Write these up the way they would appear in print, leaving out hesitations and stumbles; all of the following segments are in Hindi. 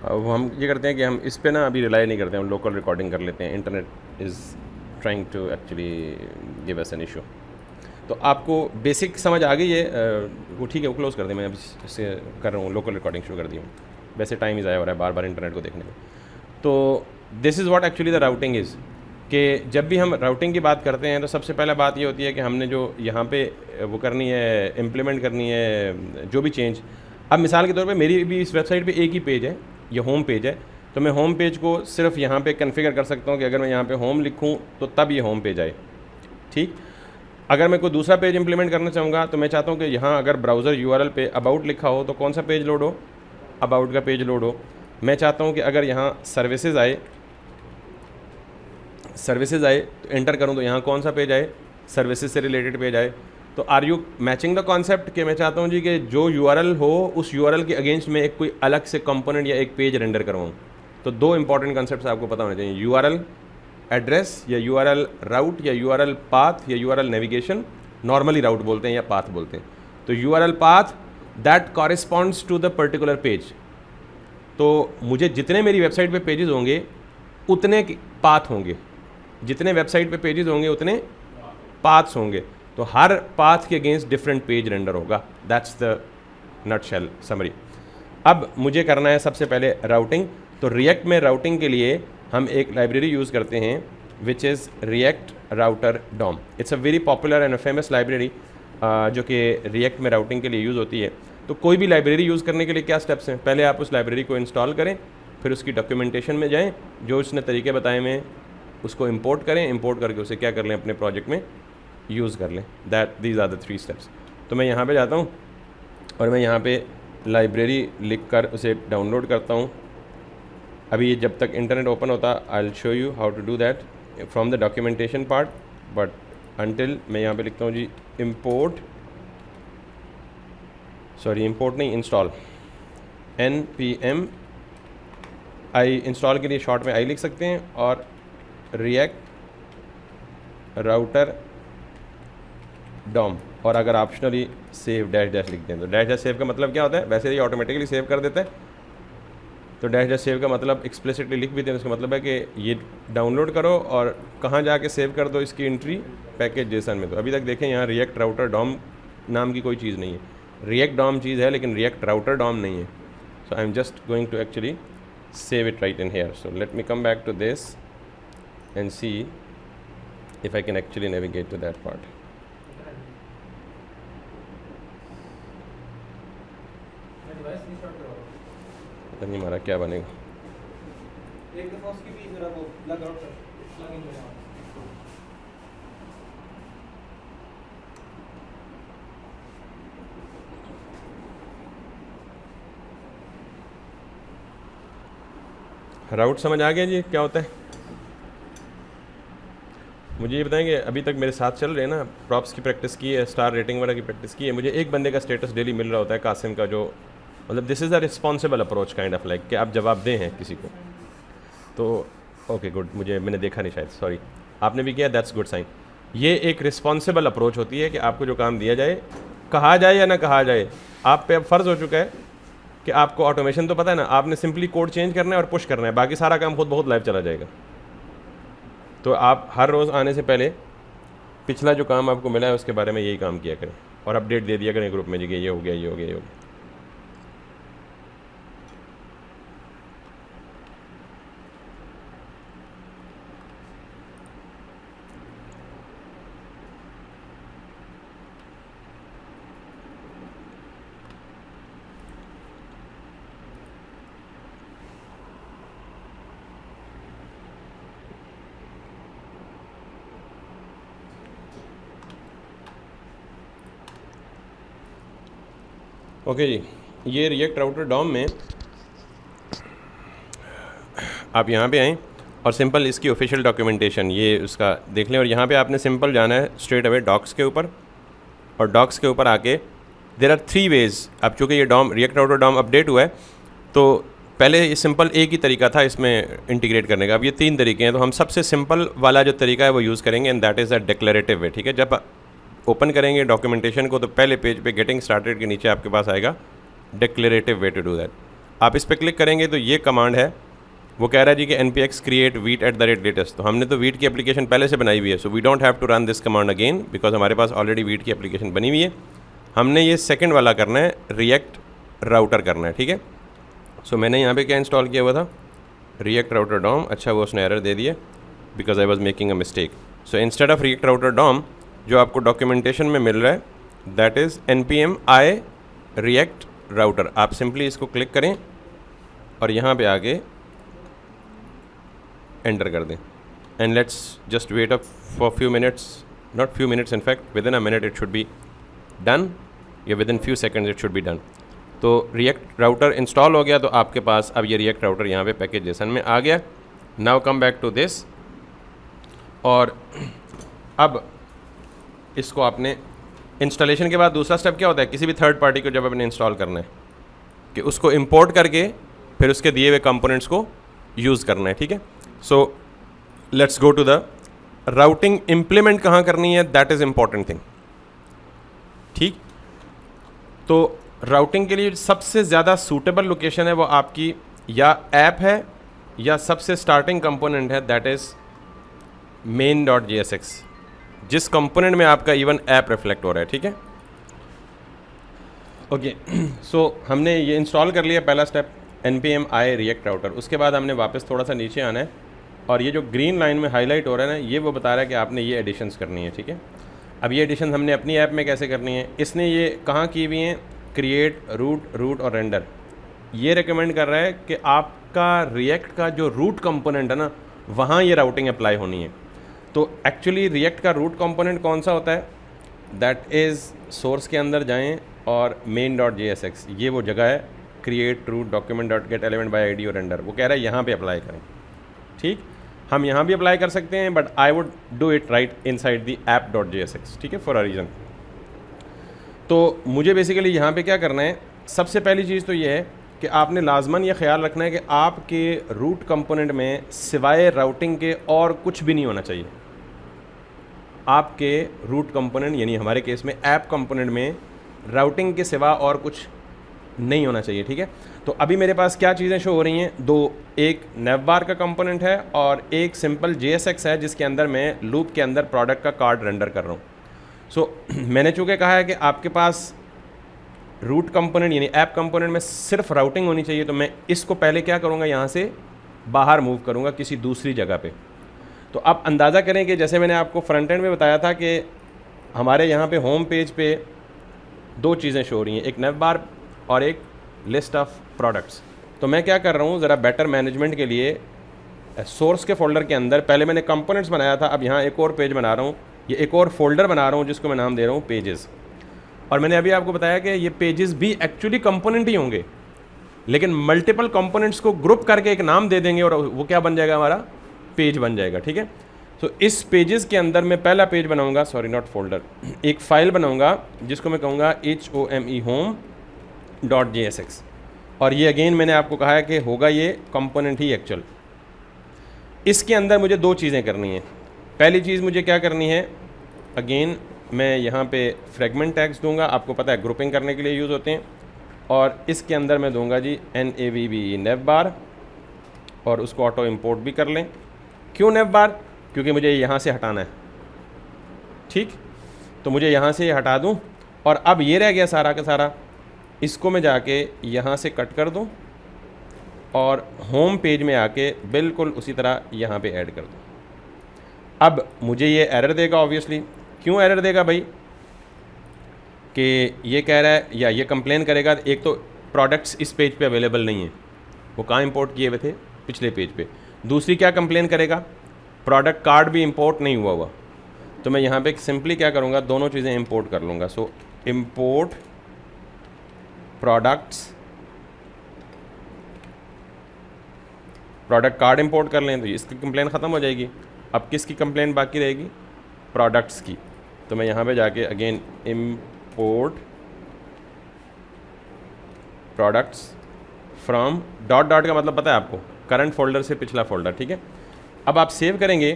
वो हम ये करते हैं कि हम इस पे ना अभी रिलाई नहीं करते हैं, हम लोकल रिकॉर्डिंग कर लेते हैं। Internet is trying to actually give us an issue. तो आपको बेसिक समझ आ गई है? वो ठीक है, वो क्लोज़ कर दें, मैं अभी इससे कर रहा हूँ, लोकल रिकॉर्डिंग शुरू कर दी हूँ। वैसे टाइम ही ज़ाया हो रहा है बार बार इंटरनेट को देखने में। तो this is what actually the routing is, कि जब भी हम राउटिंग की बात करते हैं तो सबसे पहला बात ये होती है कि हमने जो यहाँ पे वो करनी है, इम्प्लीमेंट करनी है जो भी चेंज। अब मिसाल के तौर पे मेरी भी इस वेबसाइट पे एक ही पेज है, ये होम पेज है, तो मैं होम पेज को सिर्फ यहाँ पे कॉन्फ़िगर कर सकता हूँ कि अगर मैं यहाँ पे होम लिखूँ तो तब ये होम पेज आए। ठीक, अगर मैं कोई दूसरा पेज इंप्लीमेंट करना चाहूँगा तो मैं चाहता हूँ कि यहाँ अगर ब्राउज़र यूआरएल पे अबाउट लिखा हो तो कौन सा पेज लोड हो, अबाउट का पेज लोड हो। मैं चाहता हूँ कि अगर यहाँ सर्विसेज आए तो एंटर करूँ तो यहाँ कौन सा पेज आए, सर्विसेज से रिलेटेड पेज आए। तो are you matching the concept कि मैं चाहता हूँ जी कि जो यूआरएल हो उस यूआरएल के अगेंस्ट में एक कोई अलग से कंपोनेंट या एक पेज रेंडर करवाऊँ। तो दो इंपॉर्टेंट कॉन्सेप्ट्स आपको पता होने चाहिए, यूआरएल एड्रेस या यूआरएल राउट या यूआरएल पाथ या यूआरएल नेविगेशन। नॉर्मली राउट बोलते हैं या पाथ बोलते हैं। तो URL path that corresponds to the particular page. तो मुझे जितने मेरी वेबसाइट पे पेजेस होंगे उतने पाथ होंगे, जितने वेबसाइट पे पेजेस होंगे उतने पाथ्स होंगे। तो हर पाथ के अगेंस्ट डिफरेंट पेज रेंडर होगा। That's the nutshell summary. अब मुझे करना है सबसे पहले राउटिंग। तो रिएक्ट में राउटिंग के लिए हम एक लाइब्रेरी यूज़ करते हैं which is React router DOM. It's a very popular and a famous library जो कि रिएक्ट में राउटिंग के लिए यूज़ होती है। तो कोई भी लाइब्रेरी यूज़ करने के लिए क्या स्टेप्स हैं? पहले आप उस लाइब्रेरी को इंस्टॉल करें, फिर उसकी डॉक्यूमेंटेशन में जाएं, जो उसने तरीके बताए हुए उसको इंपोर्ट करें, इंपोर्ट करके उसे क्या कर लें, अपने प्रोजेक्ट में यूज़ कर लें। These are the 3 steps. तो मैं यहाँ पे जाता हूँ और मैं यहाँ पे लाइब्रेरी लिख कर उसे डाउनलोड करता हूँ। अभी जब तक इंटरनेट ओपन होता I will show you how to do that from the documentation part, but until मैं यहाँ पे लिखता हूँ जी इंपोर्ट नहीं, इंस्टॉल npm आई। इंस्टॉल के लिए शॉर्ट में आई लिख सकते हैं, और रिएक्ट राउटर डॉम, और अगर ऑप्शनली सेव डैश डैश लिख दें। तो डैश डैश सेव का मतलब क्या होता है? वैसे ही ऑटोमेटिकली सेव कर देता है। तो डैश डैश सेव का मतलब एक्सप्लिसिटली लिख भी दें, उसका मतलब है कि ये डाउनलोड करो और कहाँ जाके सेव कर दो इसकी एंट्री पैकेज जेसन में। तो अभी तक देखें यहाँ रिएक्ट राउटर डॉम नाम की कोई चीज़ नहीं है। रिएक्ट डॉम चीज़ है लेकिन रिएक्ट राउटर डॉम नहीं है। So I am just going to actually save it right in here. So let me come back to this and see if I can actually navigate to that part. पता नहीं हमारा क्या बनेगा। एक दफा उसकी भी जरा वो लग आउट कर लॉगिन हो जाओ। राउट समझ आ गया जी क्या होता है? मुझे ये बताएंगे, अभी तक मेरे साथ चल रहे हैं ना, प्रॉप्स की प्रैक्टिस की है, स्टार रेटिंग वगैरह की प्रैक्टिस की है। मुझे एक बंदे का स्टेटस डेली मिल रहा होता है, कासिम का, जो मतलब this is a responsible approach kind of like कि आप जवाब दें हैं किसी को। तो ओके गुड, मैंने देखा नहीं शायद, सॉरी। आपने भी किया, दैट्स गुड साइन। ये एक रिस्पॉन्सिबल अप्रोच होती है कि आपको जो काम दिया जाए, कहा जाए या ना कहा जाए, आप पे अब फ़र्ज़ हो चुका है कि आपको ऑटोमेशन तो पता है ना, आपने सिंपली कोड चेंज करना है और पुश करना है, बाकी सारा काम खुद बहुत लाइव चला जाएगा। तो आप हर रोज़ आने से पहले पिछला जो काम आपको मिला है उसके बारे में यही काम किया करें और अपडेट दे दिया करें ग्रुप में जी कि ये हो गया, ये हो गया, ये हो गया। ओके जी, ये रिएक्ट राउटर डॉम में आप यहाँ पे आएँ और सिंपल इसकी ऑफिशियल डॉक्यूमेंटेशन ये उसका देख लें। और यहाँ पे आपने सिंपल जाना है स्ट्रेट अवे डॉक्स के ऊपर, और डॉक्स के ऊपर आके देयर आर 3 वेज़। अब चूँकि ये DOM React router DOM update हुआ है तो पहले ये सिंपल एक ही तरीका था इसमें इंटीग्रेट करने का, अब ये 3 तरीके हैं। तो हम सबसे सिंपल वाला जो तरीका है वो यूज़ करेंगे, and that is a declarative way. ठीक है, जब ओपन करेंगे डॉक्यूमेंटेशन को तो पहले पेज पे गेटिंग स्टार्टेड के नीचे आपके पास आएगा declarative way to do that. आप इस पर क्लिक करेंगे तो ये कमांड है, वो कह रहा है जी कि npx create wheat at the rate latest. तो हमने तो वीट की एप्लीकेशन पहले से बनाई हुई है, so we don't have to run this command again because हमारे पास ऑलरेडी वीट की एप्लीकेशन बनी हुई है। हमने ये सेकंड वाला करना है, रिएक्ट राउटर करना है, ठीक है। सो मैंने यहाँ पे क्या इंस्टॉल किया हुआ था, रिएक्ट राउटर डॉम। अच्छा वो उसने एरर दे दिया because I was making a mistake. So instead of React router DOM जो आपको डॉक्यूमेंटेशन में मिल रहा है that is npm i React router. आप सिंपली इसको क्लिक करें और यहाँ पे आके एंटर कर दें and let's just wait up for few minutes, not few minutes, in fact within a minute it should be done, या within few seconds it should be done. तो रिएक्ट राउटर इंस्टॉल हो गया, तो आपके पास अब ये रिएक्ट राउटर यहाँ पे पैकेज जेसन में आ गया। Now come back to this, और अब इसको आपने इंस्टॉलेशन के बाद दूसरा स्टेप क्या होता है, किसी भी थर्ड पार्टी को जब आपने इंस्टॉल करना है कि उसको इंपोर्ट करके फिर उसके दिए हुए कंपोनेंट्स को यूज़ करना है, ठीक है। So let's go to the routing. Implement कहाँ करनी है, दैट इज़ इम्पॉर्टेंट थिंग, ठीक। तो राउटिंग के लिए सबसे ज़्यादा सूटेबल लोकेशन है वो आपकी या ऐप है या सबसे स्टार्टिंग कंपोनेंट है, दैट इज़ main.jsx, जिस कंपोनेंट में आपका इवन ऐप रिफ्लेक्ट हो रहा है, ठीक है। ओके, सो हमने ये इंस्टॉल कर लिया, पहला step npm i React router. उसके बाद हमने वापस थोड़ा सा नीचे आना है और ये जो ग्रीन लाइन में हाईलाइट हो रहा है ना, ये वो बता रहा है कि आपने ये एडिशंस करनी है, ठीक है। अब ये एडिशन हमने अपनी ऐप में कैसे करनी है, इसने ये कहाँ की हुई हैं, क्रिएट, रूट और रेंडर। ये रिकमेंड कर रहा है कि आपका रिएक्ट का जो रूट कंपोनेंट है ना, वहाँ ये राउटिंग अप्लाई होनी है। तो एक्चुअली रिएक्ट का रूट कंपोनेंट कौन सा होता है, दैट इज़ सोर्स के अंदर जाएं और main.jsx, ये वो जगह है, create, route, document dot get element by ID और रेंडर, वो कह रहा है यहाँ पे अप्लाई करें, ठीक। हम यहाँ भी अप्लाई कर सकते हैं but I would do it right inside the app.jsx, ठीक है, फॉर अ रीज़न। तो मुझे बेसिकली यहाँ पे क्या करना है, सबसे पहली चीज़ तो ये है कि आपने लाजमन ये ख्याल रखना है कि आपके रूट कंपोनेंट में सिवाय राउटिंग के और कुछ भी नहीं होना चाहिए। आपके रूट कंपोनेंट यानी हमारे केस में ऐप कंपोनेंट में राउटिंग के सिवा और कुछ नहीं होना चाहिए, ठीक है। तो अभी मेरे पास क्या चीज़ें शो हो रही हैं, दो, एक नेवबार का कंपोनेंट है और एक सिंपल JSX है जिसके अंदर मैं लूप के अंदर प्रोडक्ट का कार्ड रेंडर कर रहा हूँ। सो मैंने चूँकि कहा है कि आपके पास रूट कंपोनेंट यानी ऐप कंपोनेंट में सिर्फ राउटिंग होनी चाहिए, तो मैं इसको पहले क्या करूँगा, यहाँ से बाहर मूव करूँगा किसी दूसरी जगह पे। तो आप अंदाज़ा करें कि जैसे मैंने आपको फ्रंट एंड में बताया था कि हमारे यहाँ पे होम पेज पे दो चीज़ें शो हो रही हैं, एक नेव बार और एक लिस्ट ऑफ प्रोडक्ट्स। तो मैं क्या कर रहा हूँ, ज़रा बेटर मैनेजमेंट के लिए सोर्स के फोल्डर के अंदर पहले मैंने कंपोनेंट्स बनाया था, अब यहाँ एक और पेज बना रहा हूँ, ये एक और फोल्डर बना रहा हूँ जिसको मैं नाम दे रहा हूँ पेजेस। और मैंने अभी आपको बताया कि ये पेजेस भी एक्चुअली कंपोनेंट ही होंगे, लेकिन मल्टीपल कंपोनेंट्स को ग्रुप करके एक नाम दे देंगे और वो क्या बन जाएगा, हमारा पेज बन जाएगा, ठीक है। तो इस पेजेस के अंदर मैं पहला पेज बनाऊंगा, सॉरी नॉट फोल्डर, एक फ़ाइल बनाऊंगा जिसको मैं कहूँगा home.jsx। और ये अगेन मैंने आपको कहा है कि होगा ये कंपोनेंट ही एक्चुअल। इसके अंदर मुझे दो चीज़ें करनी हैं। पहली चीज़ मुझे क्या करनी है, अगेन मैं यहाँ पे फ्रेगमेंट टैग्स दूंगा, आपको पता है ग्रुपिंग करने के लिए यूज़ होते हैं। और इसके अंदर मैं दूंगा जी navb नेव बार, और उसको ऑटो इंपोर्ट भी कर लें। क्यों नेव बार, क्योंकि मुझे यहाँ से हटाना है, ठीक। तो मुझे यहाँ से हटा दूँ और अब ये रह गया सारा का सारा, इसको मैं जाके यहाँ से कट कर दूँ और होम पेज में आके बिल्कुल उसी तरह यहाँ पे ऐड कर दूँ। अब मुझे ये एरर देगा ऑब्वियसली। क्यों एरर देगा भाई, कि ये कह रहा है या ये कंप्लेन करेगा, एक तो प्रोडक्ट्स इस पेज पे अवेलेबल नहीं है, वो कहाँ इंपोर्ट किए हुए थे, पिछले पेज पे। दूसरी क्या कंप्लेन करेगा, प्रोडक्ट कार्ड भी इंपोर्ट नहीं हुआ। तो मैं यहाँ पे सिंपली क्या करूँगा, दोनों चीज़ें इंपोर्ट कर लूँगा। So import products, product card import कर लें तो इसकी कंप्लेन ख़त्म हो जाएगी। अब किसकी कंप्लेन बाकी रहेगी, प्रोडक्ट्स की। तो मैं यहाँ पे जाके again import products from dot का मतलब पता है आपको, करंट फोल्डर से पिछला फोल्डर, ठीक है। अब आप सेव करेंगे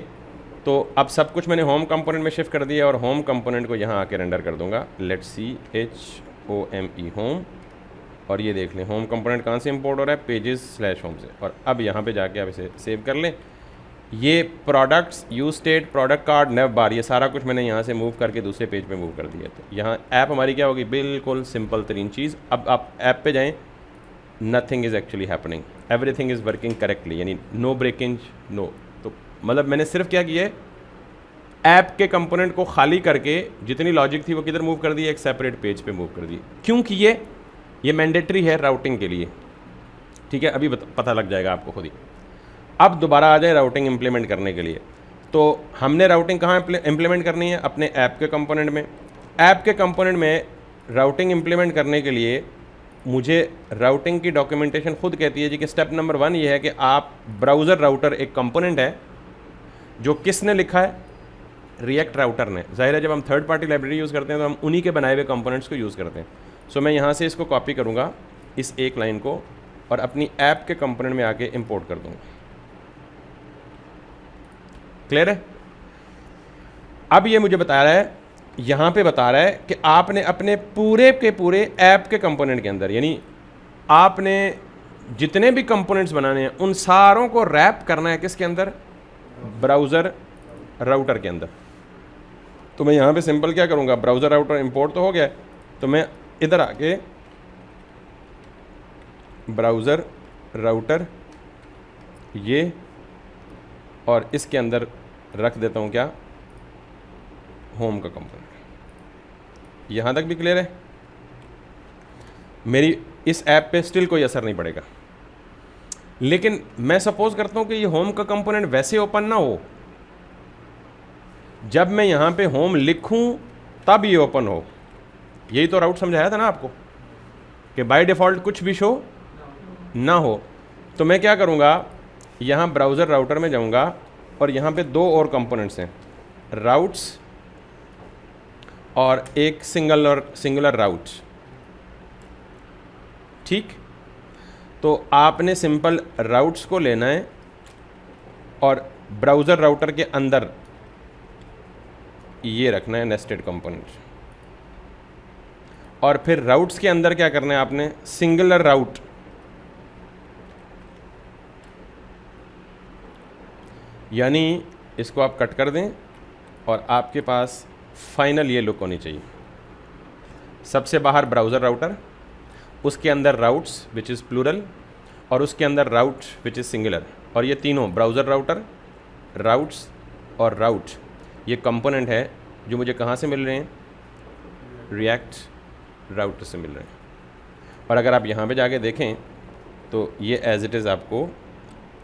तो अब सब कुछ मैंने होम कंपोनेंट में शिफ्ट कर दिया और होम कंपोनेंट को यहाँ आके रेंडर कर दूंगा। लेट्स सी HOME होम, और ये देख लें होम कंपोनेंट कहाँ से इंपोर्ट हो रहा है, पेजेस स्लैश होम से। और अब यहाँ पे जाके आप इसे सेव कर लें। ये products, use state, product card, nav bar, ये सारा कुछ मैंने यहाँ से मूव करके दूसरे पेज पे मूव कर दिया। तो यहाँ ऐप हमारी क्या होगी, बिल्कुल सिंपल तरीन चीज़। अब आप ऐप पे जाएं, nothing is actually happening, everything is working correctly, यानी नो ब्रेकिंग, नो। तो मतलब मैंने सिर्फ क्या किया है, ऐप के कंपोनेंट को खाली करके जितनी लॉजिक थी वो किधर मूव कर दी, एक सेपरेट पेज पे मूव कर दी। क्यों किए, ये मैंडेटरी है राउटिंग के लिए, ठीक है, अभी पता लग जाएगा आपको खुद ही। अब दोबारा आ जाए राउटिंग इंप्लीमेंट करने के लिए। तो हमने राउटिंग कहाँ इंप्लीमेंट करनी है, अपने ऐप के कंपोनेंट में। ऐप के कंपोनेंट में राउटिंग इंप्लीमेंट करने के लिए मुझे राउटिंग की डॉक्यूमेंटेशन खुद कहती है जी कि स्टेप नंबर 1 ये है कि आप ब्राउज़र राउटर एक कंपोनेंट है जो किसने लिखा है, रिएक्ट राउटर ने। जाहिर है जब हम थर्ड पार्टी लाइब्रेरी यूज़ करते हैं तो हम उन्हीं के बनाए हुए कंपोनेंट्स को यूज़ करते हैं। सो मैं यहाँ से इसको कॉपी करूँगा, इस एक लाइन को, और अपनी ऐप के कंपोनेंट में आके इंपोर्ट कर दूँगा। क्लियर है। अब ये मुझे बता रहा है, यहाँ पे बता रहा है कि आपने अपने पूरे के पूरे ऐप के कंपोनेंट के अंदर, यानी आपने जितने भी कंपोनेंट्स बनाने हैं उन सारों को रैप करना है किसके अंदर, ब्राउज़र राउटर के अंदर। तो मैं यहाँ पे सिंपल क्या करूँगा, ब्राउज़र राउटर इंपोर्ट तो हो गया, तो मैं इधर आके ब्राउज़र राउटर ये, और इसके अंदर रख देता हूँ क्या, होम का कंपोनेंट। यहाँ तक भी क्लियर है। मेरी इस ऐप पे स्टिल कोई असर नहीं पड़ेगा, लेकिन मैं सपोज करता हूँ कि ये होम का कंपोनेंट वैसे ओपन ना हो, जब मैं यहाँ पे होम लिखूँ तब ये ओपन हो। यही तो राउट समझाया था ना आपको कि बाय डिफ़ॉल्ट कुछ भी शो ना हो। तो मैं क्या करूँगा, यहाँ ब्राउज़र राउटर में जाऊँगा और यहाँ पे 2 और कंपोनेंट्स हैं, राउट्स और एक सिंगुलर राउट्स, ठीक। तो आपने सिंपल राउट्स को लेना है और ब्राउज़र राउटर के अंदर ये रखना है नेस्टेड कंपोनेंट, और फिर राउट्स के अंदर क्या करना है आपने, सिंगुलर राउट, यानी इसको आप कट कर दें और आपके पास फाइनल ये लुक होनी चाहिए। सबसे बाहर ब्राउज़र राउटर, उसके अंदर राउट्स विच इज़ प्लूरल, और उसके अंदर राउट विच इज़ सिंगुलर। और ये तीनों ब्राउज़र राउटर, राउट्स और राउट, ये कंपोनेंट है जो मुझे कहाँ से मिल रहे हैं, रिएक्ट राउटर से मिल रहे हैं। और अगर आप यहाँ पे जाके देखें तो ये एज इट इज़ आपको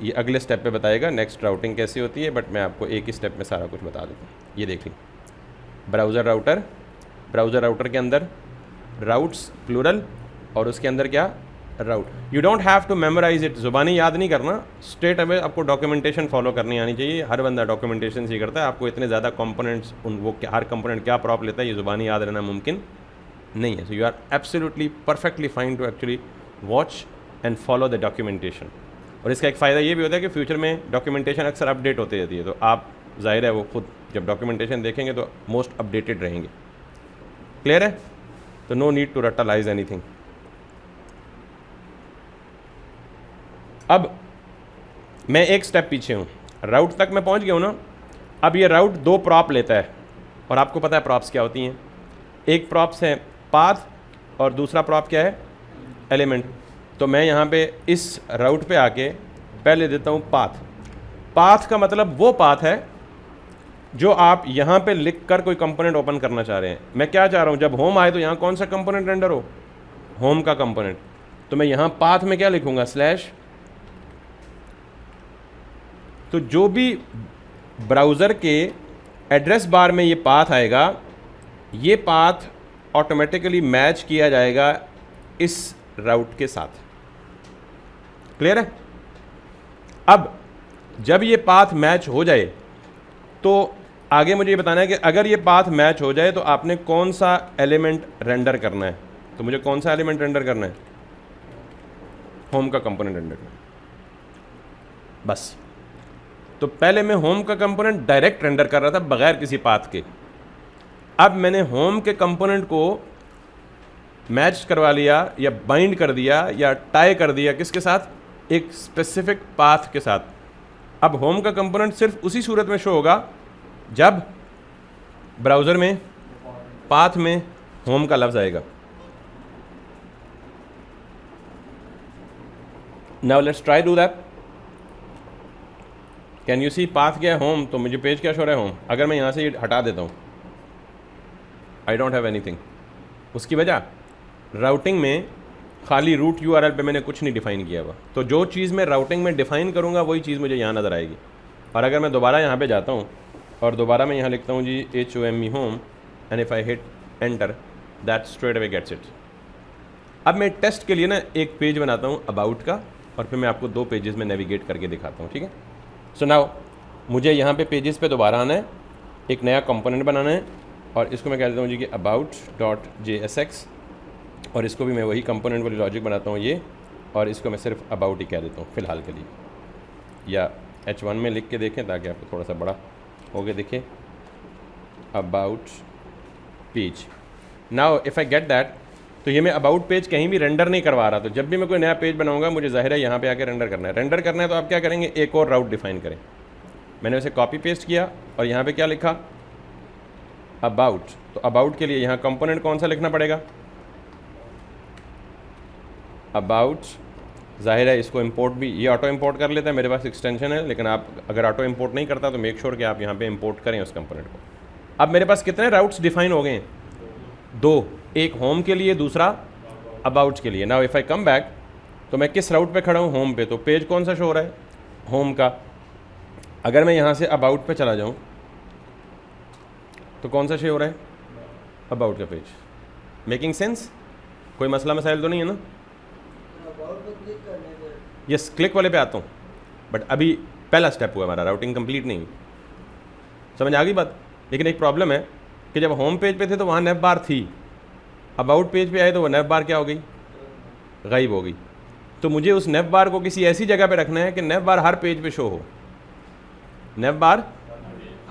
ये अगले स्टेप पे बताएगा नेक्स्ट राउटिंग कैसी होती है, बट मैं आपको एक ही स्टेप में सारा कुछ बता देता हूँ। ये देखिए, ब्राउज़र राउटर के अंदर राउट्स प्लूरल, और उसके अंदर क्या, route. You don't have to memorise it, ज़ुबानी याद नहीं करना, स्ट्रेट अवे आपको डॉक्यूमेंटेशन फॉलो करनी आनी चाहिए। हर बंदा डॉक्यूमेंटेशन ही करता है, आपको इतने ज़्यादा कंपोनेंट्स हर कंपोनेंट क्या प्रॉप लेता है ये ज़ुबानी याद रहना मुमकिन नहीं है। So you are absolutely perfectly fine to actually watch and follow the documentation. और इसका एक फ़ायदा ये भी होता है कि फ्यूचर में डॉक्यूमेंटेशन अक्सर अपडेट होती रहती है, तो आप जाहिर है वो खुद जब डॉक्यूमेंटेशन देखेंगे तो मोस्ट अपडेटेड रहेंगे। क्लियर है। तो नो नीड टू रटलाइज एनीथिंग। अब मैं एक स्टेप पीछे हूँ, राउट तक मैं पहुँच गया हूँ ना। अब ये राउट 2 प्रॉप लेता है, और आपको पता है प्रॉप्स क्या होती हैं। एक प्रॉप्स है पाथ और दूसरा प्रॉप क्या है, एलिमेंट। तो मैं यहाँ पे इस राउट पे आके पहले देता हूँ पाथ। पाथ का मतलब वो पाथ है जो आप यहाँ पे लिख कर कोई कंपोनेंट ओपन करना चाह रहे हैं। मैं क्या चाह रहा हूँ, जब होम आए तो यहाँ कौन सा कंपोनेंट रेंडर हो, होम का कंपोनेंट। तो मैं यहाँ पाथ में क्या लिखूँगा, स्लैश। तो जो भी ब्राउज़र के एड्रेस बार में ये पाथ आएगा, ये पाथ ऑटोमेटिकली मैच किया जाएगा इस राउट के साथ। क्लियर है। अब जब ये पाथ मैच हो जाए तो आगे मुझे ये बताना है कि अगर ये पाथ मैच हो जाए तो आपने कौन सा एलिमेंट रेंडर करना है। तो मुझे कौन सा एलिमेंट रेंडर करना है, होम का कंपोनेंट रेंडर करना है बस। तो पहले मैं होम का कंपोनेंट डायरेक्ट रेंडर कर रहा था बगैर किसी पाथ के। अब मैंने होम के कंपोनेंट को मैच करवा लिया या बाइंड कर दिया या टाई कर दिया किसके साथ, एक स्पेसिफिक पाथ के साथ। अब होम का कंपोनेंट सिर्फ उसी सूरत में शो होगा जब ब्राउज़र में पाथ में होम का लफ्ज़ आएगा। Now let's try do that. Can you see path क्या है होम, तो मुझे पेज क्या शो रहा है होम। अगर मैं यहाँ से ये हटा देता हूँ, आई डोंट हैव एनीथिंग। उसकी वजह राउटिंग में खाली रूट यूआरएल पे मैंने कुछ नहीं डिफाइन किया हुआ, तो जो चीज़ मैं राउटिंग में डिफाइन करूँगा वही चीज़ मुझे यहाँ नज़र आएगी। और अगर मैं दोबारा यहाँ पे जाता हूँ और दोबारा मैं यहाँ लिखता हूँ जी HOME home and if I hit enter that straight away gets it. अब मैं टेस्ट के लिए ना एक पेज बनाता हूँ अबाउट का, और फिर मैं आपको 2 पेजेस में नेविगेट करके दिखाता हूँ, ठीक है। सो नाउ मुझे यहाँ पे पेजेस पे दोबारा आना है, एक नया कंपोनेंट बनाना है, और इसको मैं कह देता हूँ जी कि about.jsx, और इसको भी मैं वही कंपोनेंट वाली लॉजिक बनाता हूँ ये, और इसको मैं सिर्फ अबाउट ही कह देता हूँ फ़िलहाल के लिए, या H1 में लिख के देखें ताकि आपको थोड़ा सा बड़ा हो गया दिखे, about page. Now if I get that, तो ये मैं अबाउट पेज कहीं भी रेंडर नहीं करवा रहा, तो जब भी मैं कोई नया पेज बनाऊंगा मुझे जाहिर है यहाँ पे आके रेंडर करना है। रेंडर करना है तो आप क्या करेंगे, एक और राउट डिफाइन करें। मैंने उसे कॉपी पेस्ट किया और यहाँ पे क्या लिखा, अबाउट। तो अबाउट के लिए यहाँ कंपोनेंट कौन सा लिखना पड़ेगा, अबाउट। जाहिर है इसको इंपोर्ट भी ये ऑटो इंपोर्ट कर लेता है, मेरे पास एक्सटेंशन है, लेकिन आप अगर ऑटो इंपोर्ट नहीं करता तो मेक श्योर कि आप यहाँ पे इंपोर्ट करें उस कंपोनेंट को। अब मेरे पास कितने राउट्स डिफाइन हो गए हैं, 2, एक होम के लिए, दूसरा अबाउट के लिए। Now if I come back, तो मैं किस राउट पे खड़ा हूँ, होम पे, तो पेज कौन सा शो हो रहा है, होम का। अगर मैं यहाँ से अबाउट पे चला जाऊँ तो कौन सा शो हो रहा है, अबाउट का पेज। मेकिंग सेंस, कोई मसला मसाइल तो नहीं है ना। यस, क्लिक वाले पे आता हूँ, बट अभी पहला स्टेप हुआ हमारा, राउटिंग कंप्लीट नहीं हुई, समझ आ गई बात। लेकिन एक प्रॉब्लम है कि जब होम पेज पे थे तो वहाँ नेव बार थी, अबाउट पेज पे आए तो वो नेव बार क्या हो गई, गायब हो गई। तो मुझे उस नेव बार को किसी ऐसी जगह पे रखना है कि नेव बार हर पेज पे शो हो, नेव बार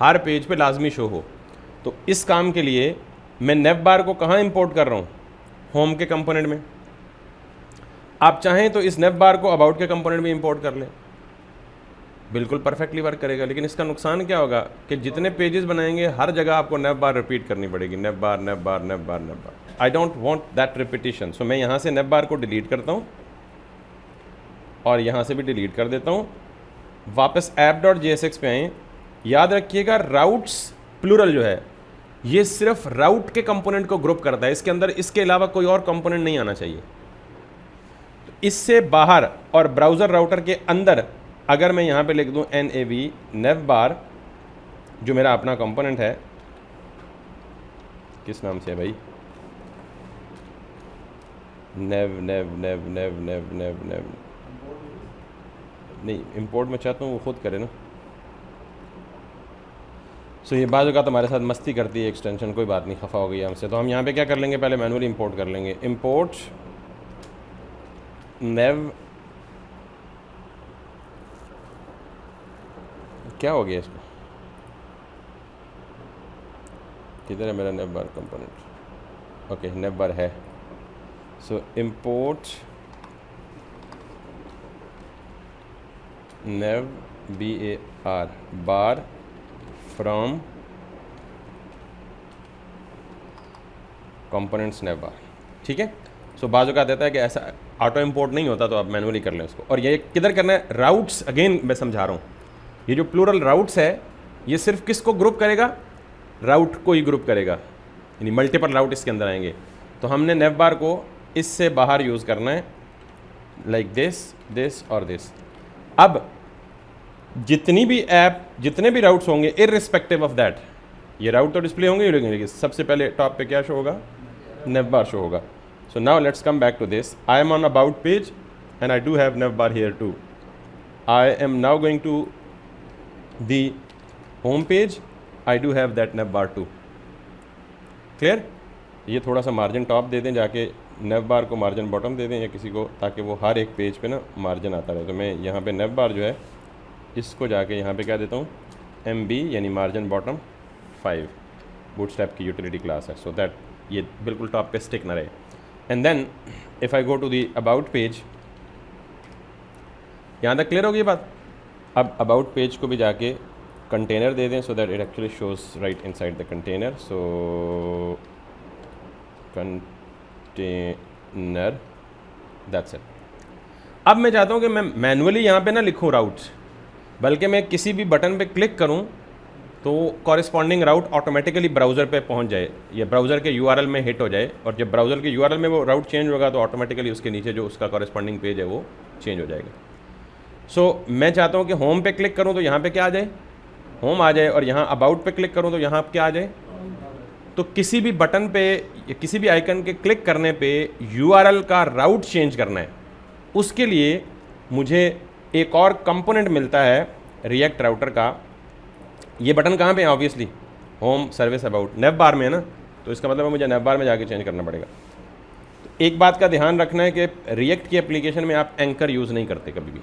हर पेज पे लाजमी शो हो। तो इस काम के लिए मैं नेव बार को कहाँ इंपोर्ट कर रहा हूँ, होम के कंपोनेंट में। आप चाहें तो इस नेव बार को अबाउट के कंपोनेंट में इंपोर्ट कर लें, बिल्कुल परफेक्टली वर्क करेगा। लेकिन इसका नुकसान क्या होगा कि जितने पेजेस बनाएंगे हर जगह आपको नेव बार रिपीट करनी पड़ेगी, nav bar nav bar nav bar nav bar. I don't want that repetition, so मैं यहाँ से नेव बार को डिलीट करता हूँ और यहाँ से भी डिलीट कर देता हूँ। वापस app.jsx पे आएँ। याद रखिएगा राउट्स प्लूरल जो है ये सिर्फ राउट के कंपोनेंट को ग्रुप करता है, इसके अंदर इसके अलावा कोई और कंपोनेंट नहीं आना चाहिए। तो इससे बाहर और ब्राउज़र राउटर के अंदर अगर मैं यहाँ पे लिख दूँ nav नेव बार, जो मेरा अपना कंपोनेंट है, किस नाम से है भाई, नेव नेव नेव नेव नेव नेव नेव नहीं, इंपोर्ट में चाहता हूँ वो खुद करे ना। सो ये बाजू का तो हमारे साथ मस्ती करती है एक्सटेंशन, कोई बात नहीं, खफा हो गई हमसे। तो हम यहाँ पे क्या कर लेंगे, पहले मैनुअली इंपोर्ट कर लेंगे। इंपोर्ट नेव, क्या हो गया इसको, किधर है मेरा नेव बार कंपोनेंट, ओके नेव बार है। So import nav BAR bar from components nav bar, ठीक है। सो बाजू का देता है कि ऐसा ऑटो इंपोर्ट नहीं होता, तो आप मैनुअली कर लें उसको। और ये किधर करना है, राउट्स, अगेन मैं समझा रहा हूँ, ये जो प्लूरल राउट्स है ये सिर्फ किसको ग्रुप करेगा, राउट को ही ग्रुप करेगा, यानी मल्टीपल राउट इसके अंदर आएंगे। तो हमने नेव बार को इससे बाहर यूज़ करना है, लाइक दिस, दिस और दिस। अब जितनी भी ऐप, जितने भी राउट्स होंगे इररिस्पेक्टिव ऑफ दैट, ये राउट तो डिस्प्ले होंगे, लेकिन सबसे पहले टॉप पे क्या शो होगा, नेव बार शो होगा। So now let's come back to this. I am on about page and I do have nav bar here too. I am now going to the home page, I do have that nav bar too. Clear. ये थोड़ा सा मार्जिन टॉप दे दें जाके, नेव बार को मार्जिन बॉटम दे दें या किसी को, ताकि वो हर एक पेज पे ना मार्जिन आता रहे। तो मैं यहाँ पे नेव बार जो है इसको जाके यहाँ पे क्या देता हूँ, MB यानी मार्जिन बॉटम 5 बूटस्ट्रैप की यूटिलिटी क्लास है, सो दैट ये बिल्कुल टॉप पे स्टिक ना रहे। And then if I go to the about page, यहाँ तक क्लियर होगी ये बात। अब अबाउट पेज को भी जाके कंटेनर दे दें so that it actually shows right inside the container. So container, that's it. अब मैं चाहता हूँ कि मैं मैनुअली यहाँ पे ना लिखूँ राउट्स, बल्कि मैं किसी भी बटन पे क्लिक करूँ तो कॉरिस्पॉन्डिंग राउट ऑटोमेटिकली ब्राउज़र पे पहुँच जाए या ब्राउज़र के यूआरएल में हिट हो जाए, और जब ब्राउज़र के यूआरएल में वो राउट चेंज होगा तो ऑटोमेटिकली उसके नीचे जो उसका कॉरिस्पॉन्डिंग पेज है वो चेंज हो जाएगा। सो मैं चाहता हूँ कि होम पे क्लिक करूँ तो यहाँ पे क्या आ जाए, होम आ जाए, और यहाँ अबाउट पे क्लिक करूँ तो यहाँ क्या आ जाए। तो किसी भी बटन पे या किसी भी आइकन के क्लिक करने पे यूआरएल का राउट चेंज करना है, उसके लिए मुझे एक और कंपोनेंट मिलता है रिएक्ट राउटर का। ये बटन कहाँ पे है, ऑब्वियसली होम सर्विस अबाउट नेव बार में है ना, तो इसका मतलब है मुझे नेव बार में जाके चेंज करना पड़ेगा। तो एक बात का ध्यान रखना है कि रिएक्ट की एप्लीकेशन में आप एंकर यूज़ नहीं करते कभी भी।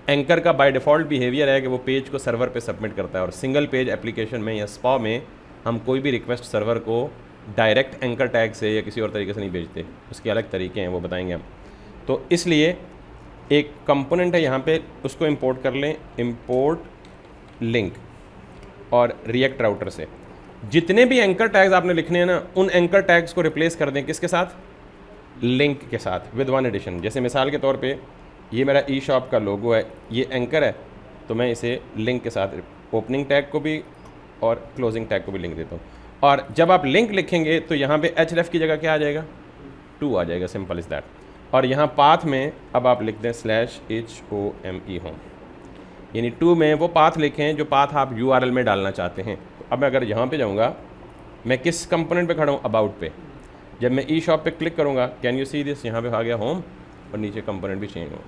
एंकर का बाय डिफ़ॉल्ट बिहेवियर है कि वो पेज को सर्वर पे सबमिट करता है, और सिंगल पेज एप्लीकेशन में या स्पॉ में हम कोई भी रिक्वेस्ट सर्वर को डायरेक्ट एंकर टैग से या किसी और तरीके से नहीं भेजते, उसके अलग तरीके हैं, वो बताएंगे हम। तो इसलिए एक कंपोनेंट है यहाँ पे, उसको इंपोर्ट कर लें, इंपोर्ट लिंक, और रिएक्ट राउटर से जितने भी एंकर टैग्स आपने लिखने हैं ना, उन एंकर टैग्स को रिप्लेस कर दें किसके साथ, लिंक के साथ, विद वन एडिशन। जैसे मिसाल के तौर पे ये मेरा ई शॉप का लोगो है, ये एंकर है, तो मैं इसे लिंक के साथ ओपनिंग टैग को भी और क्लोजिंग टैग को भी लिंक देता हूँ। और जब आप लिंक लिखेंगे तो यहाँ पे href की जगह क्या आ जाएगा, 2 आ जाएगा, सिंपल इज़ दैट। और यहाँ पाथ में अब आप लिख दें /home होम, यानी 2 में वो पाथ लिखें जो पाथ आप यूआरएल में डालना चाहते हैं। तो अब मैं अगर यहाँ पे जाऊँगा, मैं किस कंपोनेंट पे खड़ा हूँ, अबाउट पे। जब मैं ई शॉप पे क्लिक करूँगा, कैन यू सी दिस, यहाँ पे आ गया होम और नीचे कंपोनेंट भी चेंज हो।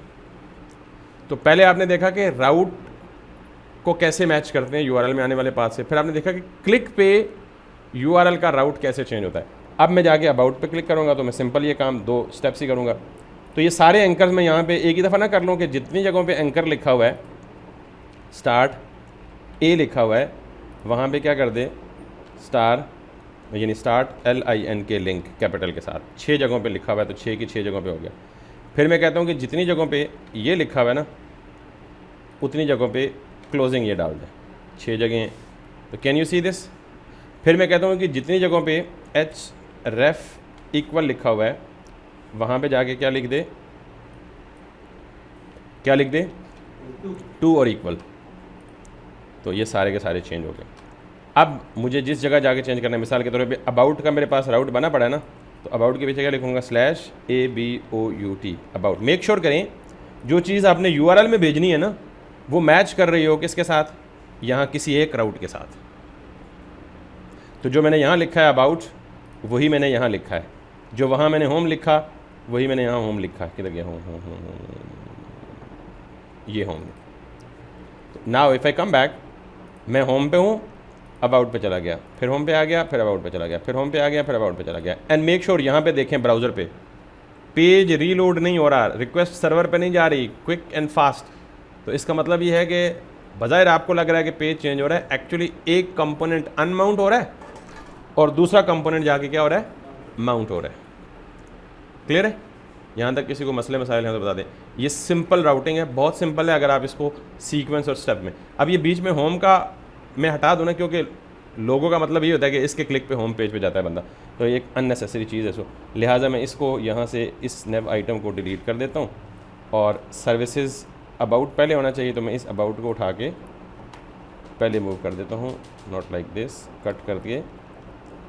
तो पहले आपने देखा कि राउट को कैसे मैच करते हैं यूआरएल में आने वाले पाथ से, फिर आपने देखा कि क्लिक पे यूआरएल का राउट कैसे चेंज होता है। अब मैं जाके अबाउट पे क्लिक करूँगा तो मैं सिंपल ये काम 2 स्टेप्स ही करूँगा। तो ये सारे एंकर्स मैं यहाँ पे एक ही दफ़ा ना कर लूँ कि जितनी जगहों पे एंकर लिखा हुआ है, स्टार्ट ए लिखा हुआ है, वहाँ पे क्या कर दे, स्टार, यानी स्टार्ट LINK लिंक कैपिटल के साथ 6 जगहों पे लिखा हुआ है, तो 6 की 6 जगहों पे हो गया। फिर मैं कहता हूँ कि जितनी जगहों पे ये लिखा हुआ है ना, उतनी जगहों पे क्लोजिंग ये डाल दें, 6 जगह हैं, तो कैन यू सी दिस। फिर मैं कहता हूँ कि जितनी जगहों पे href इक्वल लिखा हुआ है, वहाँ पे जाके क्या लिख दे, क्या लिख दे, 2 और इक्वल। तो ये सारे के सारे चेंज हो गए। अब मुझे जिस जगह जाके चेंज करना है, मिसाल के तौर पे अबाउट का मेरे पास राउट बना पड़ा है ना, तो अबाउट के पीछे क्या लिखूँगा, /ABOUT अबाउट। मेक श्योर करें जो चीज़ आपने यूआरएल में भेजनी है ना, वो मैच कर रही हो किसके साथ, यहाँ किसी एक राउट के साथ। तो जो मैंने यहाँ लिखा है अबाउट, वही मैंने यहाँ लिखा है, जो वहाँ मैंने होम लिखा वही मैंने यहाँ होम लिखा। किधर गया होम, ये home. Now if I come back, मैं होम पे हूँ, अबाउट पे चला गया, फिर होम पे आ गया, फिर अबाउट पे चला गया, फिर होम पे आ गया, फिर अबाउट पे चला गया। एंड मेक श्योर यहाँ पे देखें ब्राउज़र पे पेज रीलोड नहीं हो रहा, रिक्वेस्ट सर्वर पे नहीं जा रही क्विक एंड फास्ट। तो इसका मतलब ये है कि बज़ाहिर आपको लग रहा है कि पेज चेंज हो रहा है, एक्चुअली एक कंपोनेंट अनमाउंट हो रहा है और दूसरा कंपोनेंट जाके क्या हो रहा है, माउंट हो रहा है। क्लियर है? यहाँ तक किसी को मसले मसाइल हैं तो बता दें। ये सिंपल राउटिंग है, बहुत सिंपल है अगर आप इसको सीक्वेंस और स्टेप में। अब ये बीच में होम का मैं हटा दूँ ना, क्योंकि लोगों का मतलब ये होता है कि इसके क्लिक पे होम पेज पे जाता है बंदा, तो ये एक अननेसेसरी चीज़ है। सो लिहाजा मैं इसको यहाँ से इस नेव आइटम को डिलीट कर देता हूँ, और सर्विसेज अबाउट पहले होना चाहिए, तो मैं इस अबाउट को उठा के पहले मूव कर देता हूँ, नॉट लाइक दिस, कट कर दिए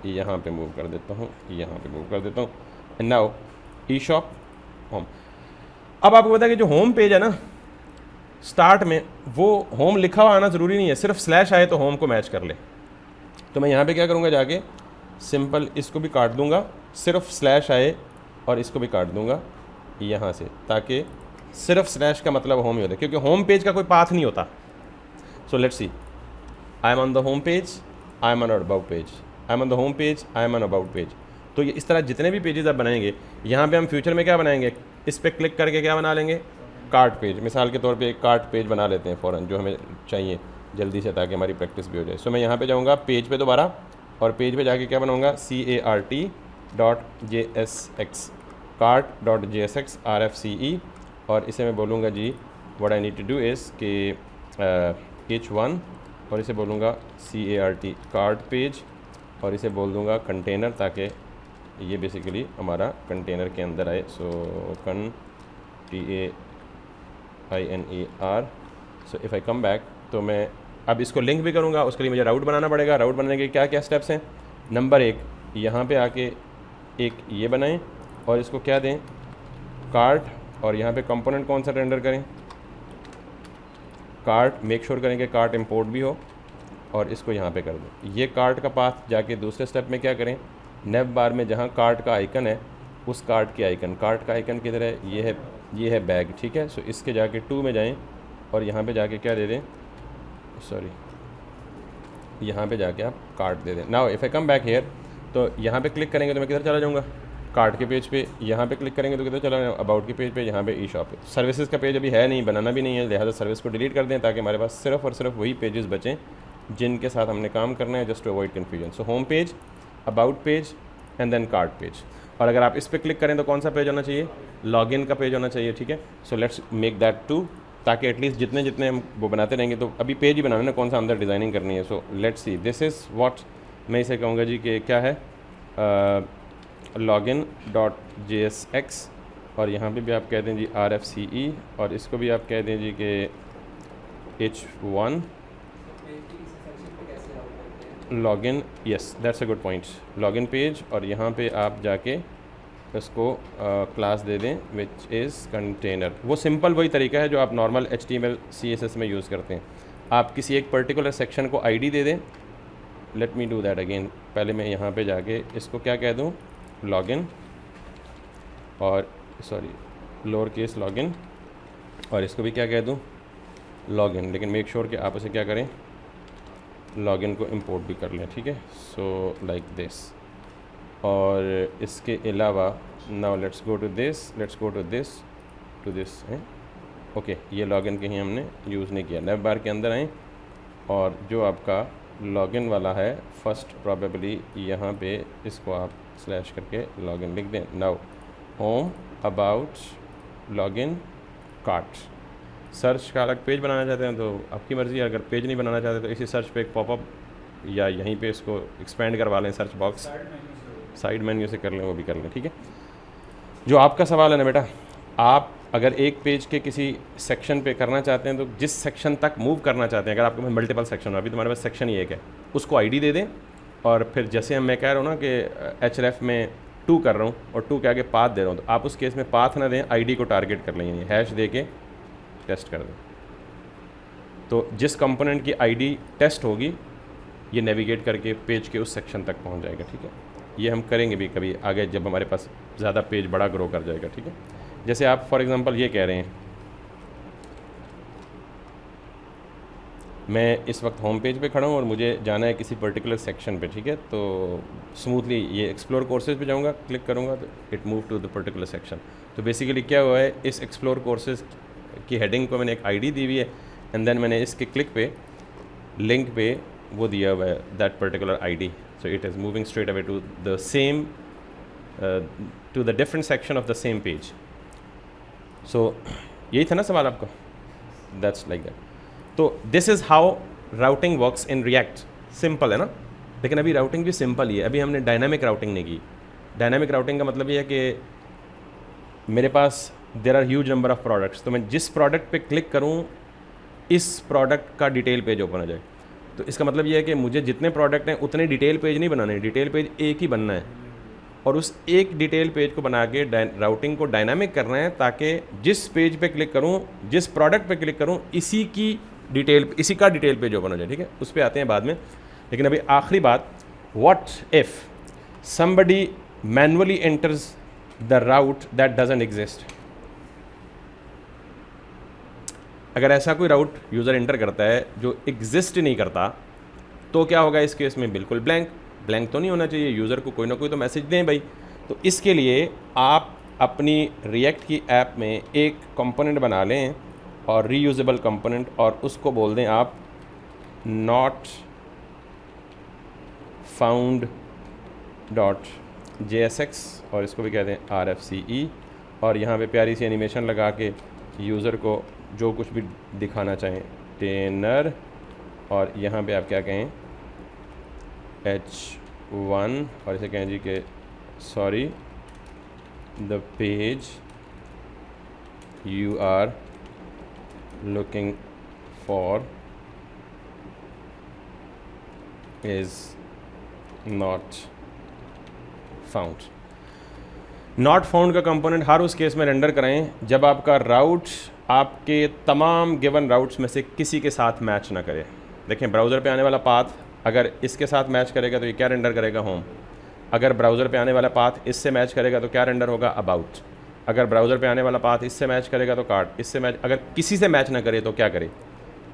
यहाँ पे मूव कर देता हूँ, यहाँ पे मूव कर देता हूँ। And now E shop home. अब आपको पता है कि जो होम पेज है ना, स्टार्ट में वो होम लिखा हुआ आना ज़रूरी नहीं है, सिर्फ स्लैश आए तो होम को मैच कर ले। तो मैं यहाँ पे क्या करूँगा, जाके सिंपल इसको भी काट दूँगा, सिर्फ स्लैश आए, और इसको भी काट दूँगा यहाँ से, ताकि सिर्फ स्लैश का मतलब होम ही होता है, क्योंकि होम पेज का कोई पाथ नहीं होता। So let's see, I am on the home page, I am on about page, I am on the home page, I am on about page. तो ये इस तरह जितने भी पेजेस आप बनाएंगे, यहाँ पे हम फ्यूचर में क्या बनाएंगे, इस पर क्लिक करके क्या बना लेंगे, कार्ट पेज। मिसाल के तौर पे एक कार्ट पेज बना लेते हैं फ़ौरन, जो हमें चाहिए जल्दी से, ताकि हमारी प्रैक्टिस भी हो जाए। सो मैं यहाँ पे जाऊँगा पेज पे दोबारा, और पेज पे जाके क्या बनाऊँगा, CART cart.jsx cart.jsx RFCE, और इसे मैं बोलूँगा जी what I need to do is कि H1, और इसे बोलूँगा CART कार्ट पेज, और इसे बोल दूँगा कंटेनर, ताकि ये बेसिकली हमारा कंटेनर के अंदर आए। सो TAINER। So if I come back, तो मैं अब इसको लिंक भी करूँगा, उसके लिए मुझे राउट बनाना पड़ेगा। राउट बनाने के क्या क्या स्टेप्स हैं? नंबर 1, यहाँ पे आके एक ये बनाएं और इसको क्या दें, कार्ट, और यहाँ पे कंपोनेंट कौन सा रेंडर करें, कार्ट। मेक श्योर करें कि कार्ट इंपोर्ट भी हो, और इसको यहाँ पे कर दें। ये कार्ट का पाथ जाके दूसरे स्टेप में क्या करें, नेव बार में जहाँ कार्ट का आइकन है, उस कार्ट के आइकन, कार्ट का आइकन किधर है, ये है बैग, ठीक है। सो इसके जाके 2 में जाएं और यहाँ पे जाके क्या दे दें, सॉरी, यहाँ पे जाके आप कार्ट दे दें। Now if I come back here, तो यहाँ पे क्लिक करेंगे तो मैं किधर चला जाऊँगा, कार्ट के पेज पे। यहाँ पे क्लिक करेंगे तो किधर चला जाऊँगा, अबाउट के पेज पे, यहाँ पे ई शॉप पे। सर्विसेज का पेज अभी है नहीं, बनाना भी नहीं है, लिहाजा सर्विस को डिलीट कर दें, ताकि हमारे पास सिर्फ और सिर्फ वही पेजेस बचें जिनके साथ हमने काम करना है, just to avoid confusion. So home page, about page and then cart page. और अगर आप इस पर क्लिक करें तो कौन सा पेज होना चाहिए, लॉगिन का पेज होना चाहिए, ठीक है। सो लेट्स मेक दैट 2, ताकि एटलीस्ट जितने जितने हम वो बनाते रहेंगे तो अभी पेज ही बनाना है, कौन सा अंदर डिज़ाइनिंग करनी है। So let's see, this is what मैं इसे कहूँगा जी कि क्या है, login.jsx, और यहाँ पे भी आप कह दें जी RFCE, और इसको भी आप कह दें जी कि H1 login. Yes, that's a good point, login page. और यहाँ पे आप जाके इसको क्लास दे दें विच इज़ कंटेनर। वो सिंपल वही तरीका है जो आप नॉर्मल HTML CSS में यूज़ करते हैं। आप किसी एक पर्टिकुलर सेक्शन को ID दे दें। Let me do that again. पहले मैं यहाँ पे जाके इसको क्या कह दूँ, लॉगिन, और सॉरी लोअर केस लॉगिन, और इसको भी क्या कह दूँ, लॉगिन। लेकिन मेक श्योर कि आप इसे क्या करें, लॉगिन को इंपोर्ट भी कर लें, ठीक है। So like this. और इसके अलावा now let's go to this है, ओके। ये लॉगिन कहीं हमने यूज़ नहीं किया। नेव बार के अंदर आएँ, और जो आपका लॉगिन वाला है फर्स्ट प्रॉबेबली यहाँ पे इसको आप स्लैश करके लॉगिन लिख दें। Now home, about, login, cart. Search का अलग पेज बनाना चाहते हैं तो आपकी मर्ज़ी है, अगर पेज नहीं बनाना चाहते तो इसी सर्च पे एक पॉपअप या यहीं पे इसको एक्सपेंड करवा लें, सर्च बॉक्स साइड मेन्यू से कर लें, वो भी कर लें, ठीक है। जो आपका सवाल है ना बेटा, आप अगर एक पेज के किसी सेक्शन पे करना चाहते हैं तो जिस सेक्शन तक मूव करना चाहते हैं, अगर आपके पास मल्टीपल सेक्शन हो, अभी तुम्हारे पास सेक्शन ही एक है, उसको ID दे दें, और फिर जैसे मैं कह रहा हूँ ना कि href में 2 कर रहा हूँ और 2 के आगे पाथ दे रहा हूँ, तो आप उस केस में पाथ ना दें, ID को टारगेट कर लें, यानी हैश दे के टेस्ट कर दें। तो जिस कंपोनेंट की ID टेस्ट होगी, ये नेविगेट करके पेज के उस सेक्शन तक पहुँच जाएगा, ठीक है। ये हम करेंगे भी कभी आगे जब हमारे पास ज़्यादा पेज बड़ा ग्रो कर जाएगा, ठीक है। जैसे आप फॉर एग्ज़ाम्पल ये कह रहे हैं, मैं इस वक्त होम पेज पे खड़ा हूँ और मुझे जाना है किसी पर्टिकुलर सेक्शन पे, ठीक है। तो स्मूथली ये एक्सप्लोर कोर्सेज पे जाऊँगा, क्लिक करूँगा तो it move to the particular section. तो बेसिकली क्या हुआ है, इस एक्सप्लोर कोर्सेज की हेडिंग को मैंने एक ID दी हुई है, एंड देन मैंने इसके क्लिक पे लिंक पे वो दिया हुआ है that particular ID। So it is moving straight away to the same to the different section of the same page. So यही था ना सवाल आपका, दैट्स लाइक दैट। तो this is how routing works in React. Simple है ना, लेकिन अभी राउटिंग भी सिंपल ही है, अभी हमने डायनामिक राउटिंग नहीं की। डायनामिक राउटिंग का मतलब ये है कि मेरे पास there are huge number of products, तो मैं जिस प्रोडक्ट पे क्लिक करूँ इस प्रोडक्ट का डिटेल पेज ओपन हो जाए। तो इसका मतलब ये है कि मुझे जितने प्रोडक्ट हैं उतने डिटेल पेज नहीं बनाने, डिटेल पेज एक ही बनना है, और उस एक डिटेल पेज को बना के राउटिंग को डायनामिक करना है, ताकि जिस पेज पे क्लिक करूं, जिस प्रोडक्ट पे क्लिक करूं, इसी का डिटेल पेज ओपन हो जाए, ठीक है। उस पर आते हैं बाद में, लेकिन अभी आखिरी बात, what if somebody manually enters the route that doesn't exist. अगर ऐसा कोई राउट यूज़र एंटर करता है जो एग्जिस्ट नहीं करता, तो क्या होगा इस केस में, बिल्कुल ब्लैंक तो नहीं होना चाहिए, यूज़र को कोई ना कोई तो मैसेज दें भाई। तो इसके लिए आप अपनी रिएक्ट की ऐप में एक कंपोनेंट बना लें, और रीयूजेबल कंपोनेंट, और उसको बोल दें आप नॉट फाउंड डॉट JSX और इसको भी कहते हैं RFCE, और यहाँ पे प्यारी सी एनिमेशन लगा के यूज़र को जो कुछ भी दिखाना चाहें, टेनर, और यहाँ पे आप क्या कहें H1, और इसे कहें जी कि sorry the page you are looking for is not found। Not found का कंपोनेंट हर उस केस में रेंडर करें जब आपका राउट आपके तमाम गिवन राउट्स में से किसी के साथ मैच ना करे। देखें, ब्राउज़र पे आने वाला पाथ अगर इसके साथ मैच करेगा तो ये क्या रेंडर करेगा, होम। अगर ब्राउज़र पे आने वाला पाथ इससे मैच करेगा तो क्या रेंडर होगा, अबाउट। अगर ब्राउज़र पे आने वाला पाथ इससे मैच करेगा तो कार्ट, इससे मैच, अगर किसी से मैच ना करे तो क्या करे,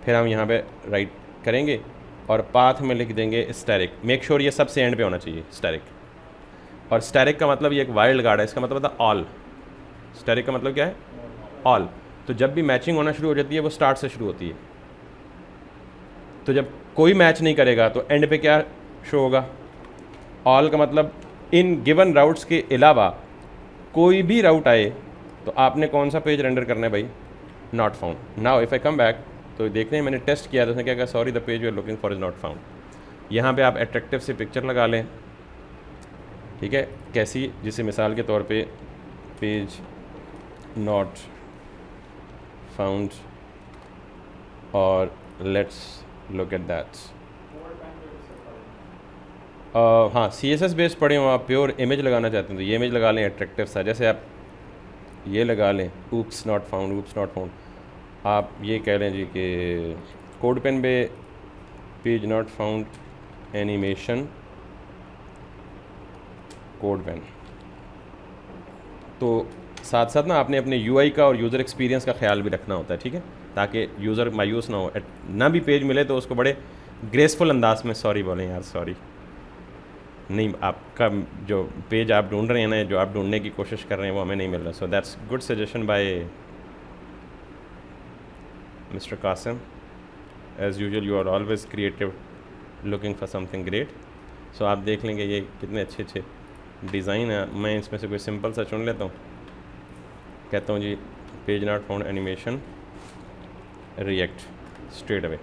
फिर हम यहाँ पे राइट करेंगे और पाथ में लिख देंगे स्टैरिक। मेक श्योर ये सबसे एंड पे होना चाहिए स्टैरिक, और स्टैरिक का मतलब ये एक वाइल्ड कार्ड है, इसका मतलब होता है ऑल। स्टैरिक का मतलब क्या है, ऑल। तो जब भी मैचिंग होना शुरू हो जाती है वो स्टार्ट से शुरू होती है। तो जब कोई मैच नहीं करेगा तो एंड पे क्या शो होगा, ऑल का मतलब इन गिवन राउट्स के अलावा कोई भी राउट आए तो आपने कौन सा पेज रेंडर करना है भाई, not found. Now if I come back तो देखते हैं मैंने टेस्ट किया तो उसने क्या कहा, sorry the page you are looking for is not found. यहाँ पे आप अट्रैक्टिव से पिक्चर लगा लें, ठीक है, कैसी, जिसे मिसाल के तौर पे पेज नॉट फाउंड, और लेट्स लुक एट दैट। हाँ, CSS बेस्ड पढ़े हो आप, प्योर इमेज लगाना चाहते हैं तो ये इमेज लगा लें अट्रैक्टिव सा, जैसे आप ये लगा लें oops not found, oops not found. आप ये कह लें जी कि कोड पेन पे page not found animation CodePen. तो साथ साथ ना आपने अपने UI का और यूज़र एक्सपीरियंस का ख्याल भी रखना होता है, ठीक है, ताकि यूज़र मायूस ना हो, ना भी पेज मिले तो उसको बड़े ग्रेसफुल अंदाज में सॉरी बोलें, यार सॉरी नहीं, आपका जो पेज आप ढूंढ रहे हैं ना, जो आप ढूंढने की कोशिश कर रहे हैं वो हमें नहीं मिल रहा। So that's good suggestion by mister Qasim. As usual you are always creative, looking for something great. So आप देख लेंगे ये कितने अच्छे अच्छे डिज़ाइन है। मैं इसमें से कोई सिंपल सा चुन लेता हूँ, कहता हूँ जी page not found animation React straight away.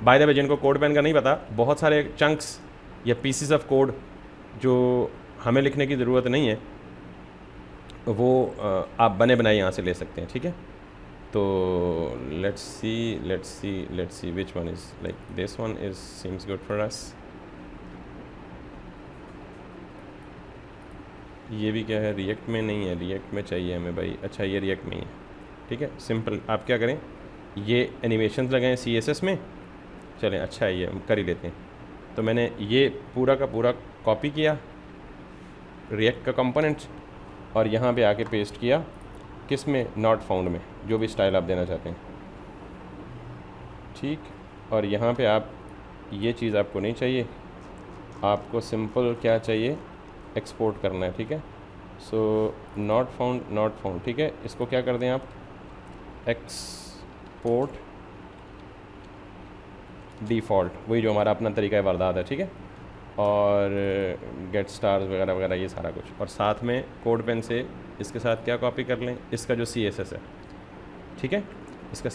By the way, जिनको कोड पेन का नहीं पता, बहुत सारे चंक्स या पीसीस ऑफ कोड जो हमें लिखने की ज़रूरत नहीं है वो आप बने बनाए यहाँ से ले सकते हैं, ठीक है। तो let's see which one is like this one is seems good for us. ये भी क्या है, रिएक्ट में नहीं है, रिएक्ट में चाहिए हमें भाई। अच्छा, ये रिएक्ट में ही है, ठीक है, सिंपल। आप क्या करें, ये एनिमेशंस लगाएं CSS में, चलें, अच्छा है, ये हम कर ही लेते हैं। तो मैंने ये पूरा का पूरा कॉपी किया रिएक्ट का कंपोनेंट और यहाँ पे आके पेस्ट किया, किस में, नॉट फाउंड में, जो भी स्टाइल आप देना चाहते हैं, ठीक। और यहाँ पे आप, ये चीज़ आपको नहीं चाहिए, आपको सिंपल क्या चाहिए, एक्सपोर्ट करना है, ठीक है। सो नॉट फाउंड, ठीक है, इसको क्या कर दें आप, एक्सपोर्ट डिफ़ॉल्ट, वही जो हमारा अपना तरीका वारदात है, ठीक है। और गेट स्टार्स वगैरह वगैरह ये सारा कुछ, और साथ में कोड पेन से इसके साथ क्या कॉपी कर लें, इसका जो CSS है, ठीक है, इसका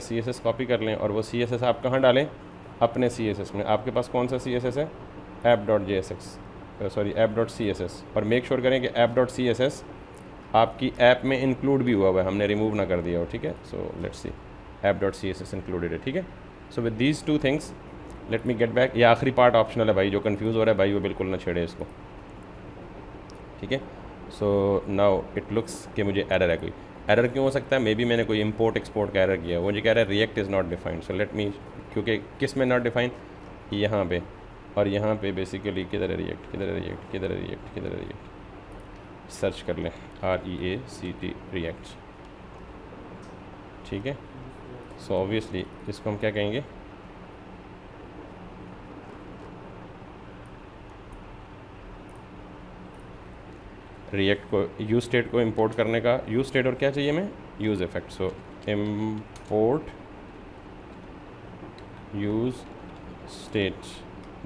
CSS कॉपी कर लें। और वो CSS आप कहाँ डालें, अपने CSS में। आपके पास कौन सा CSS है, app.css, और मेक श्योर करें कि app.css आपकी ऐप में इंक्लूड भी हुआ है, हमने रिमूव ना कर दिया हो, ठीक है। So let's see app.css included है, ठीक है। So with these two things let me get back. ये आखिरी पार्ट ऑप्शनल है भाई, जो कंफ्यूज हो रहा है भाई वो बिल्कुल ना छेड़े इसको, ठीक है। सो नाउ इट लुक्स कि मुझे एरर है, कोई एरर क्यों हो सकता है, मे बी मैंने कोई इंपोर्ट एक्सपोर्ट का एरर किया, वो जो कह रहा है react is not defined. So let me, क्योंकि किस में नॉट डिफाइंड, यहाँ पे, और यहाँ पे बेसिकली किधर है रिएक्ट, सर्च कर लें REACT रिएक्ट, ठीक है। सो ऑब्वियसली इसको हम क्या कहेंगे, रिएक्ट को यूज स्टेट को इंपोर्ट करने का, यूज स्टेट और क्या चाहिए हमें, use effect. So import use state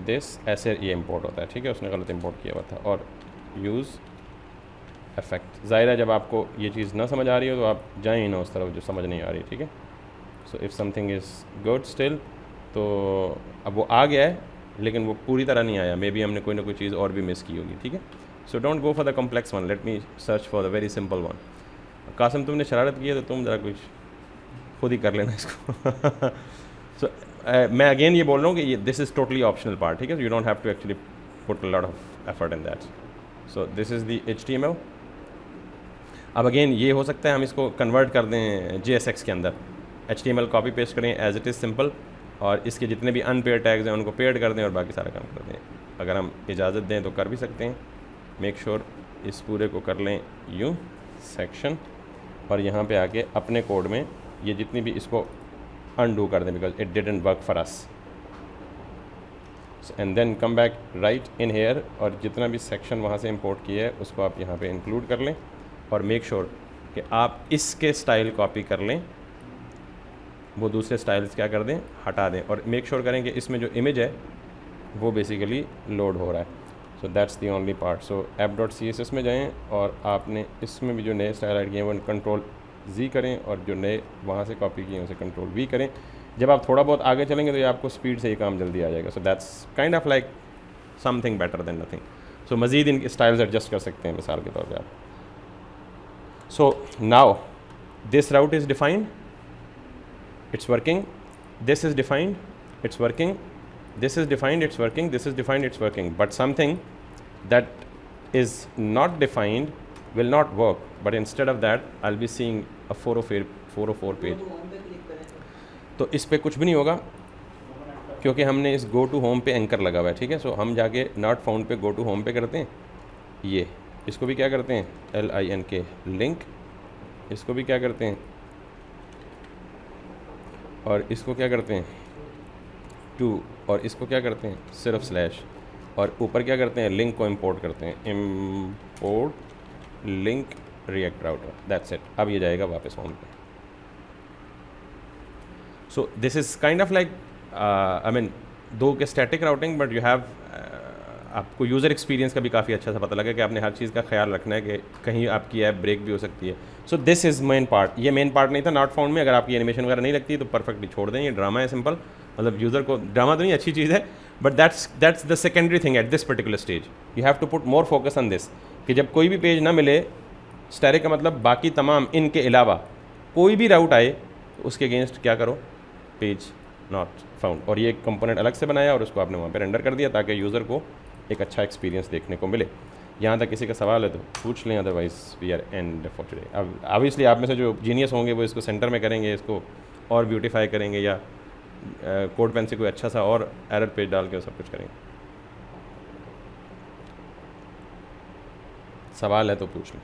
this, ऐसे ये इंपोर्ट होता है, ठीक है, उसने गलत इंपोर्ट किया हुआ था। और यूज़ इफेक्ट, ज़ाहिर है जब आपको ये चीज़ ना समझ आ रही हो तो आप जाएँ ही ना उस तरफ जो समझ नहीं आ रही, ठीक है। So if something is good still, तो अब वो आ गया है लेकिन वो पूरी तरह नहीं आया, मे बी हमने कोई ना कोई चीज़ और भी मिस की होगी, ठीक है। So don't go for the complex one, let me search for the very simple one. Qasim तुमने शरारत की है तो तुम ज़रा कुछ खुद ही कर लेना इसको। सो मैं अगेन ये बोल रहा हूँ कि ये this is totally optional part, ठीक है, you don't have to actually put a lot of effort in that. So this is the HTML। अब अगेन ये हो सकता है हम इसको कन्वर्ट कर दें JSX के अंदर, HTML कॉपी पेस्ट करें एज इट इज़ सिंपल, और इसके जितने भी अनपेड टैग्स हैं उनको पेड कर दें और बाकी सारा काम कर दें। अगर हम इजाज़त दें तो कर भी सकते हैं। मेक श्योर इस पूरे को कर लें यूँ सेक्शन, और यहाँ पे आके अपने कोड में ये जितनी भी इसको अनडू कर दें because it didn't work for us, and then come back right in here, और जितना भी सेक्शन वहाँ से इंपोर्ट किया है उसको आप यहाँ पे इंक्लूड कर लें, और मेक श्योर कि आप इसके स्टाइल कॉपी कर लें, वो दूसरे स्टाइल्स क्या कर दें, हटा दें, और मेक श्योर करें कि इसमें जो इमेज है वो बेसिकली लोड हो रहा है। So that's the only part. So app.css में जाएं और आपने इसमें भी जो नए स्टाइल ऐड किए हैं वो Ctrl+Z करें, और जो नए वहाँ से कॉपी किए हैं उसे Ctrl+V करें। जब आप थोड़ा बहुत आगे चलेंगे तो ये आपको स्पीड से ही काम जल्दी आ जाएगा। So that's kind of like something better than nothing. So मज़ीद इन स्टाइल्स एडजस्ट कर सकते हैं मिसाल के तौर पर आप। So now this route is defined, it's working, this is defined, it's working, this is defined, it's working, this is defined, it's working, but something that is not defined will not work, but instead of that I'll be seeing a 404 page। तो इस पे कुछ भी नहीं होगा क्योंकि हमने इस गो टू होम पे एंकर लगा हुआ है, ठीक है। सो हम जाके नॉट फाउंड पे गो टू होम पे करते हैं, ये इसको भी क्या करते हैं LINK लिंक, इसको भी क्या करते हैं, और इसको क्या करते हैं टू, और इसको क्या करते हैं सिर्फ स्लैश, और ऊपर क्या करते हैं लिंक को इंपोर्ट करते हैं, import link react router, that's it. अब ये जाएगा वापस होम पे। सो this is kind of like I mean दो के static routing, but you have आपको यूज़र एक्सपीरियंस का भी काफ़ी अच्छा सा पता लगा कि आपने हर चीज़ का ख्याल रखना है कि कहीं आपकी ऐप ब्रेक भी हो सकती है। सो दिस इज़ मेन पार्ट। ये मेन पार्ट नहीं था नॉट फाउंड में। अगर आपकी एनिमेशन वगैरह नहीं लगती तो परफेक्टली छोड़ दें, ये ड्रामा है सिंपल, मतलब यूज़र को ड्रामा तो नहीं, अच्छी चीज़ है, but that's the secondary thing at this particular stage. You have to put more focus on this कि जब कोई भी पेज ना मिले, स्टैटिक का मतलब बाकी तमाम इनके अलावा कोई भी राउट आए तो उसके अगेंस्ट क्या करो, पेज नॉट फाउंड, और ये एक कंपोनेंट अलग से बनाया और उसको आपने वहाँ पे रेंडर कर दिया ताकि यूज़र को एक अच्छा एक्सपीरियंस देखने को मिले। यहाँ तक किसी का सवाल है तो पूछ लें, otherwise we are end for today. अब ऑब्वियसली आप में से जो जीनियस होंगे वो इसको सेंटर में करेंगे, इसको और ब्यूटीफाई करेंगे, या कोड पेन से कोई अच्छा सा और एरर पेज डाल के सब कुछ करेंगे। सवाल है तो पूछ लें।